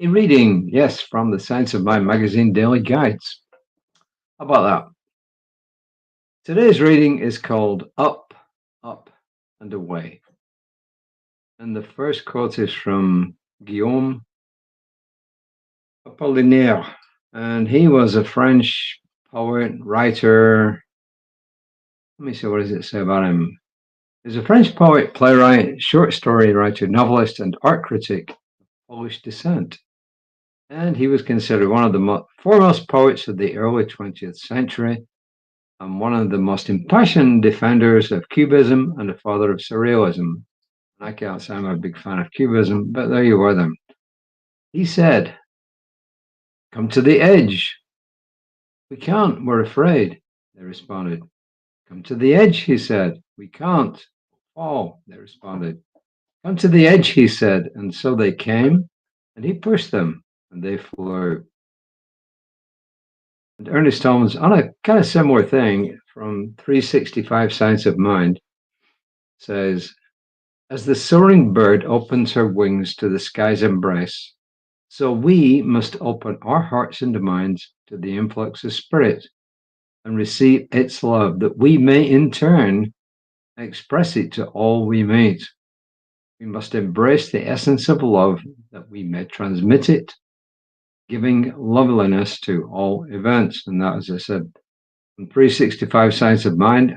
A reading, yes, from the Science of Mind magazine daily guides. How about that? Today's reading is called Up, Up, and Away. And the first quote is from Guillaume Apollinaire. And he was a French poet, writer. Let me see, what does it say about him? He's a French poet, playwright, short story writer, novelist, and art critic of Polish descent. And he was considered one of the foremost poets of the early 20th century and one of the most impassioned defenders of Cubism and the father of Surrealism. I can't say I'm a big fan of Cubism, but there you are then. He said, "Come to the edge." "We can't, we're afraid," they responded. "Come to the edge," he said. "We can't. Fall," they responded. "Come to the edge," he said, and so they came, and he pushed them, and they flew. And Ernest Holmes, on a kind of similar thing from 365 Science of Mind, says, "As the soaring bird opens her wings to the sky's embrace, so we must open our hearts and minds to the influx of spirit and receive its love, that we may in turn express it to all we meet. We must embrace the essence of love, that we may transmit it, giving loveliness to all events." And that, as I said, from 365 Science of Mind,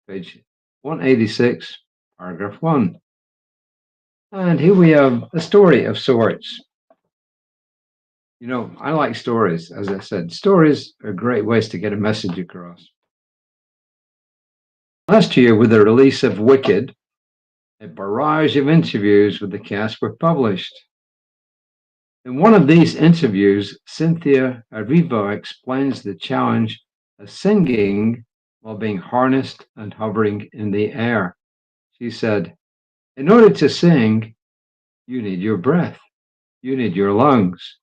page 186, paragraph 1. And here we have a story of sorts. You know, I like stories, as I said. Stories are great ways to get a message across. Last year, with the release of Wicked, a barrage of interviews with the cast were published. In one of these interviews, Cynthia Erivo explains the challenge of singing while being harnessed and hovering in the air. She said, "In order to sing, you need your breath, you need your lungs.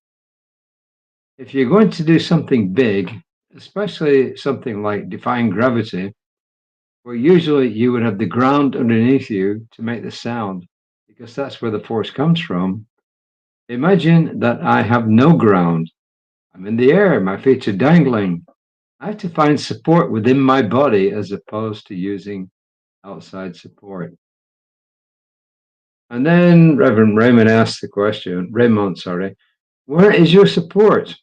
If you're going to do something big, especially something like defying gravity, where usually you would have the ground underneath you to make the sound, because that's where the force comes from. Imagine that I have no ground. I'm in the air, my feet are dangling. I have to find support within my body as opposed to using outside support." And then Reverend Raymond asked the question, Raymont, "Where is your support?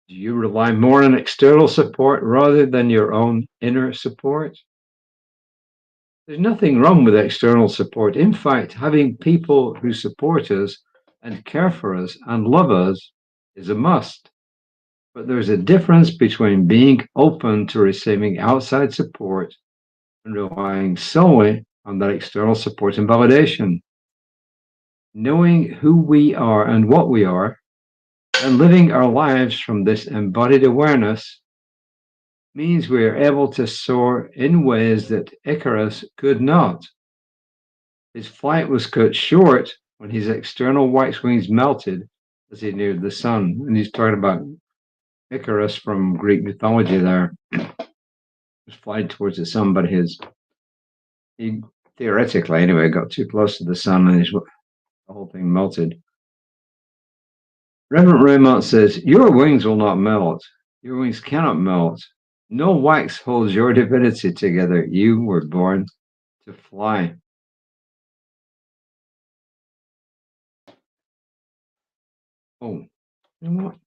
Do you rely more on external support rather than your own inner support?" There's nothing wrong with external support. In fact, having people who support us and care for us and love us is a must. But there's a difference between being open to receiving outside support and relying solely on that external support and validation. Knowing who we are and what we are, and living our lives from this embodied awareness means we are able to soar in ways that Icarus could not. His flight was cut short when his external white wings melted as he neared the sun. And he's talking about Icarus from Greek mythology there. Was flying towards the sun, but he theoretically anyway got too close to the sun and the whole thing melted. Reverend Raymont says, "Your wings will not melt. Your wings cannot melt. No wax holds your divinity together. You were born to fly." Oh, you know what?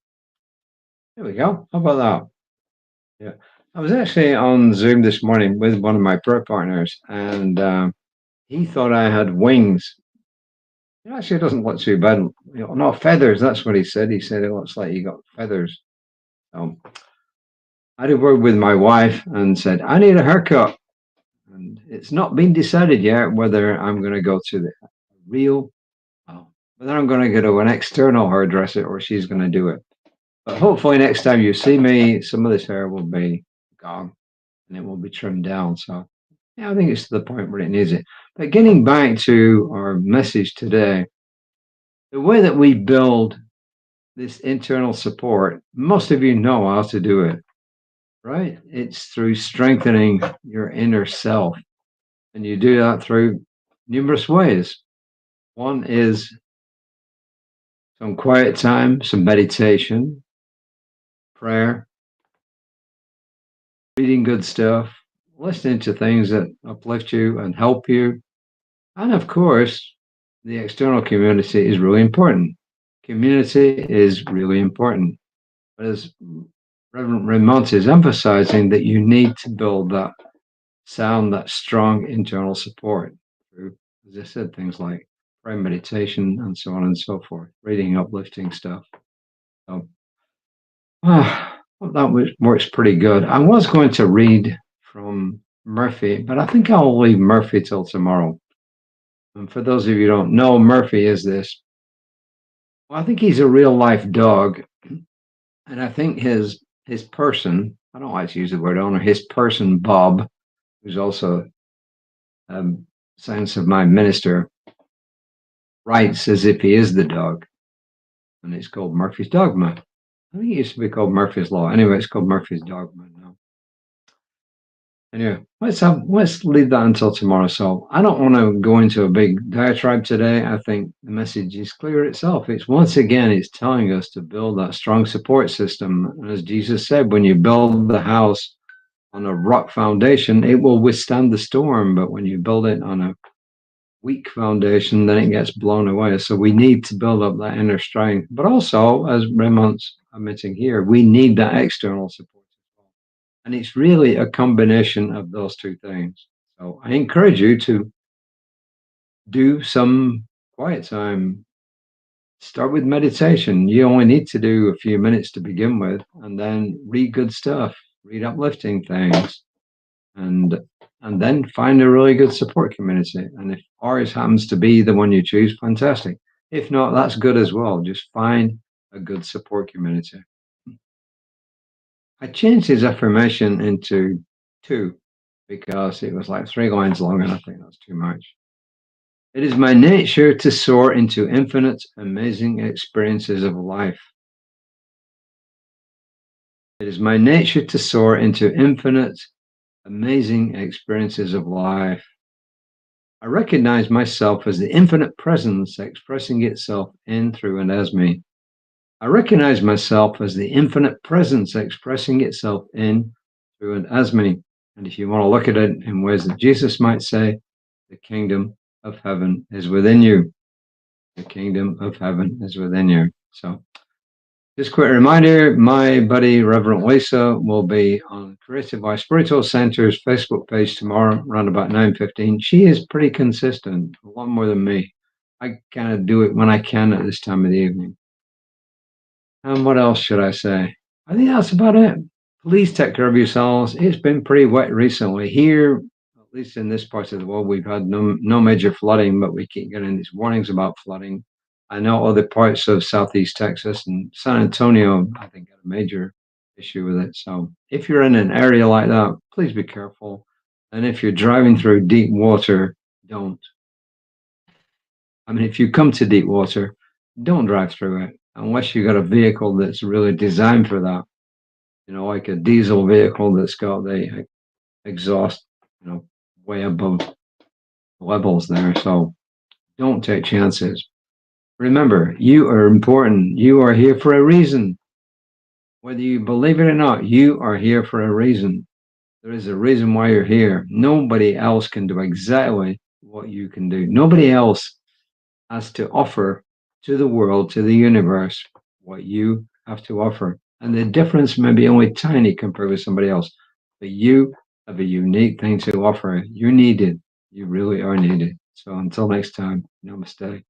There we go. How about that? Yeah. I was actually on Zoom this morning with one of my prayer partners, and he thought I had wings. It actually doesn't look too bad. You know, no feathers. That's what he said. He said it looks like you got feathers. So I had a word with my wife and said, "I need a haircut." And it's not been decided yet whether I'm going to go to the real, whether I'm going to go to an external hairdresser or she's going to do it. But hopefully next time you see me, some of this hair will be gone and it will be trimmed down. So yeah, I think it's to the point where it needs it. But getting back to our message today, the way that we build this internal support, most of you know how to do it, right? It's through strengthening your inner self. And you do that through numerous ways. One is some quiet time, some meditation, prayer, reading good stuff, listening to things that uplift you and help you. And of course, the external community is really important. Community is really important. But as Reverend Raymont is emphasizing, that you need to build that sound, that strong internal support through, as I said, things like prayer, meditation, and so on and so forth, reading uplifting stuff. So, that works pretty good. I was going to read from Murphy, but I think I'll leave Murphy till tomorrow. And for those of you who don't know, Murphy is this. Well, I think he's a real life dog, and I think his person. I don't like to use the word owner. His person, Bob, who's also Science of Mind minister, writes as if he is the dog, and it's called Murphy's Dogma. I think it used to be called Murphy's Law. Anyway, it's called Murphy's Dogma now. Anyway, let's leave that until tomorrow. So I don't want to go into a big diatribe today. I think the message is clear itself. It's once again, it's telling us to build that strong support system. And as Jesus said, when you build the house on a rock foundation, it will withstand the storm. But when you build it on a weak foundation, then it gets blown away. So we need to build up that inner strength. But also, as Raymont's admitting here, we need that external support as well. And it's really a combination of those two things. So I encourage you to do some quiet time. Start with meditation. You only need to do a few minutes to begin with, and then read good stuff, read uplifting things, and then find a really good support community. And if ours happens to be the one you choose, fantastic. If not, that's good as well. Just find a good support community. I changed his affirmation into 2 because it was like 3 lines long, and I think that's too much. It is my nature to soar into infinite, amazing experiences of life. It is my nature to soar into infinite, amazing experiences of life. I recognize myself as the infinite presence expressing itself in, through, and as me. I recognize myself as the infinite presence expressing itself in, through, and as me. And if you want to look at it in ways that Jesus might say, the kingdom of heaven is within you. The kingdom of heaven is within you. So, just a quick reminder, my buddy Reverend Lisa will be on Creative Life Spiritual Center's Facebook page tomorrow around about 9:15. She is pretty consistent, a lot more than me. I kind of do it when I can at this time of the evening. And what else should I say? I think that's about it. Please take care of yourselves. It's been pretty wet recently. Here, at least in this part of the world, we've had no major flooding, but we keep getting these warnings about flooding. I know other parts of Southeast Texas and San Antonio, I think, had a major issue with it. So if you're in an area like that, please be careful. And if you're driving through deep water, don't. I mean, if you come to deep water, don't drive through it unless you've got a vehicle that's really designed for that. You know, like a diesel vehicle that's got the exhaust, way above levels there. So don't take chances. Remember, you are important. You are here for a reason. Whether you believe it or not, you are here for a reason. There is a reason why you're here. Nobody else can do exactly what you can do. Nobody else has to offer to the world, to the universe, what you have to offer. And the difference may be only tiny compared with somebody else, but you have a unique thing to offer. You're needed. You really are needed. So until next time, namaste.